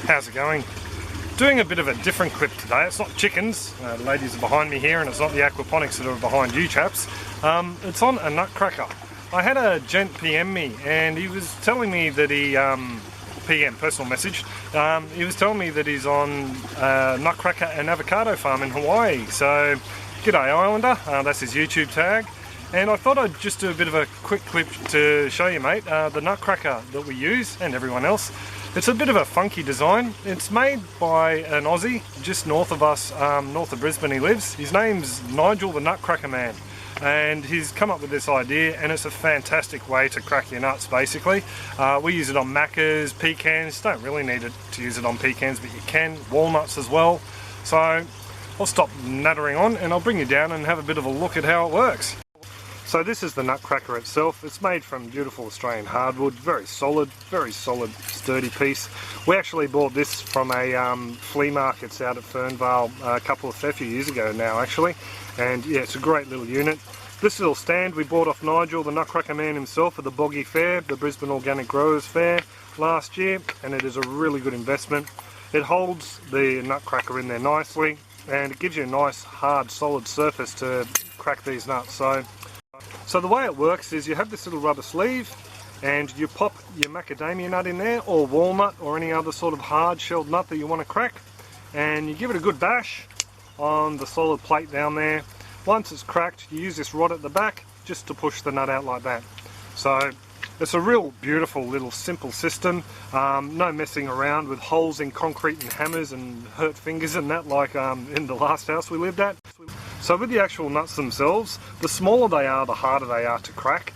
How's it going? Doing a bit of a different clip today. It's not chickens, the ladies are behind me here, and it's not the aquaponics that are behind you chaps. It's on a nutcracker. I had a gent PM me and he was telling me that he, PM, personal message, he was telling me that he's on a nutcracker and avocado farm in Hawaii. So, g'day Islander, that's his YouTube tag. And I thought I'd just do a bit of a quick clip to show you, mate, the nutcracker that we use, and everyone else. It's a bit of a funky design. It's made by an Aussie, just north of us, north of Brisbane he lives. His name's Nigel the Nutcracker Man. And he's come up with this idea, and it's a fantastic way to crack your nuts, basically. We use it on macas, pecans. Don't really need to use it on pecans, but you can. Walnuts as well. So I'll stop nattering on and I'll bring you down and have a bit of a look at how it works. So this is the nutcracker itself. It's made from beautiful Australian hardwood, very solid, sturdy piece. We actually bought this from a flea markets out at Fernvale a few years ago now actually. And yeah, it's a great little unit. This little stand we bought off Nigel, the Nutcracker Man himself, at the Boggy Fair, the Brisbane Organic Growers Fair last year, and it is a really good investment. It holds the nutcracker in there nicely, and it gives you a nice, hard, solid surface to crack these nuts. So the way it works is you have this little rubber sleeve and you pop your macadamia nut in there, or walnut, or any other sort of hard shelled nut that you want to crack, and you give it a good bash on the solid plate down there. Once it's cracked, you use this rod at the back just to push the nut out like that. So it's a real beautiful little simple system, no messing around with holes in concrete and hammers and hurt fingers and that, like in the last house we lived at. So with the actual nuts themselves, the smaller they are, the harder they are to crack.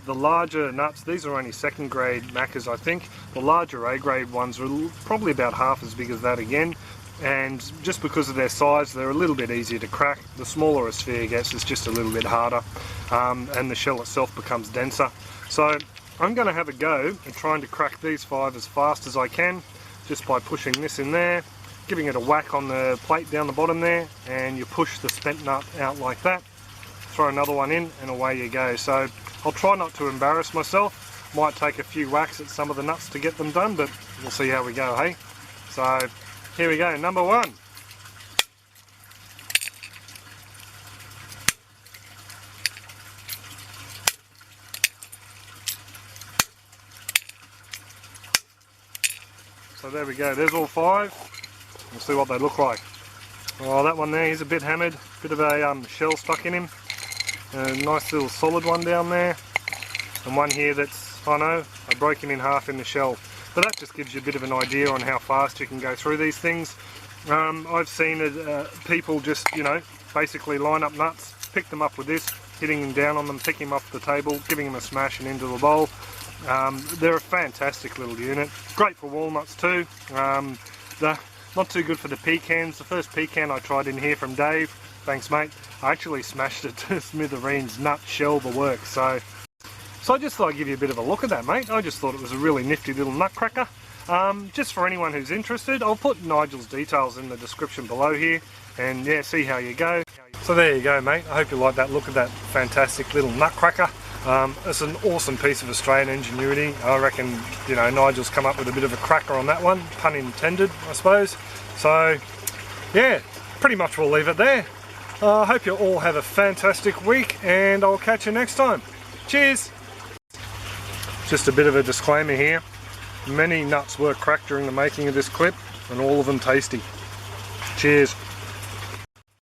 The larger nuts, these are only second grade macas I think. The larger A grade ones are probably about half as big as that again. And just because of their size, they're a little bit easier to crack. The smaller a sphere gets, it's just a little bit harder, and the shell itself becomes denser. So I'm going to have a go at trying to crack these 5 as fast as I can, just by pushing this in there, giving it a whack on the plate down the bottom there, and you push the spent nut out like that, throw another one in, and away you go. So I'll try not to embarrass myself. Might take a few whacks at some of the nuts to get them done, but we'll see how we go, hey? So here we go, number 1. So there we go, there's all 5. We'll see what they look like. Oh, that one there, he's a bit hammered, bit of a shell stuck in him. A nice little solid one down there. And one here that's, I know, I broke him in half in the shell. But that just gives you a bit of an idea on how fast you can go through these things. I've seen people just, you know, basically line up nuts, pick them up with this, hitting them down on them, picking them off the table, giving them a smash and into the bowl. They're a fantastic little unit. Great for walnuts too. Not too good for the pecans. The first pecan I tried in here from Dave, thanks mate, I actually smashed it to smithereens, nut, shell, the works. So I just thought I'd give you a bit of a look at that, mate. I just thought it was a really nifty little nutcracker. Just for anyone who's interested, I'll put Nigel's details in the description below here, and yeah, see how you go. So there you go, mate. I hope you like that look at that fantastic little nutcracker. It's an awesome piece of Australian ingenuity. I reckon, you know, Nigel's come up with a bit of a cracker on that one, pun intended, I suppose. So yeah, pretty much we'll leave it there. I hope you all have a fantastic week, and I'll catch you next time. Cheers! Just a bit of a disclaimer here. Many nuts were cracked during the making of this clip, and all of them tasty. Cheers.